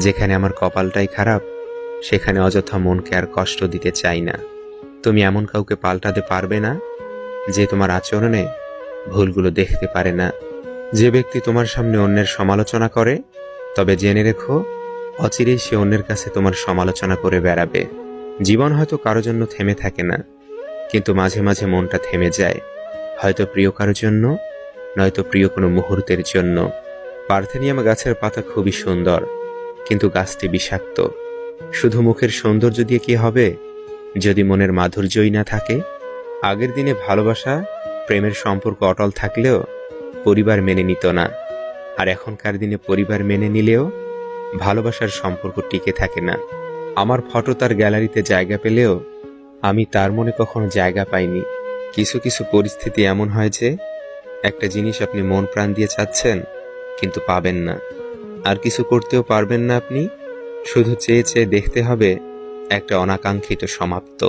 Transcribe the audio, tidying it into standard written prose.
যেখানে আমার কপালটাই খারাপ, সেখানে অযথা মনকে আর কষ্ট দিতে চাই না। তুমি এমন কাউকে পাল্টাতে পারবে না যে তোমার আচরণে ভুলগুলো দেখতে পারে না। যে ব্যক্তি তোমার সামনে অন্যের সমালোচনা করে, তবে জেনে রেখো, অচিরেই সে অন্যের কাছে তোমার সমালোচনা করে বেড়াবে। জীবন হয়তো কারো জন্য থেমে থাকে না, কিন্তু মাঝে মাঝে মনটা থেমে যায়, হয়তো প্রিয় কারো জন্য, নয়তো প্রিয় কোনো মুহূর্তের জন্য। পার্থেনিয়াম গাছের পাতা খুবই সুন্দর, কিন্তু গাছটি বিষাক্ত। শুধু মুখের সৌন্দর্য দিয়ে কি হবে যদি মনের মাধুর্যই না থাকে? আগের দিনে ভালোবাসা, প্রেমের সম্পর্ক অটল থাকলেও পরিবার মেনে নিত না, আর এখনকার দিনে পরিবার মেনে নিলেও ভালোবাসার সম্পর্ক টিকে থাকে না। আমার ফটো তার গ্যালারিতে জায়গা পেলেও আমি তার মনে কখনো জায়গা পাইনি। কিছু কিছু পরিস্থিতি এমন হয় যে একটা জিনিস আপনি মন প্রাণ দিয়ে চাচ্ছেন, কিন্তু পাবেন না, আর কিছু করতেও পারবেন না আপনি। শুধু চেয়ে চেয়ে দেখতে হবে একটা অনাকাঙ্ক্ষিত সমাপ্ত।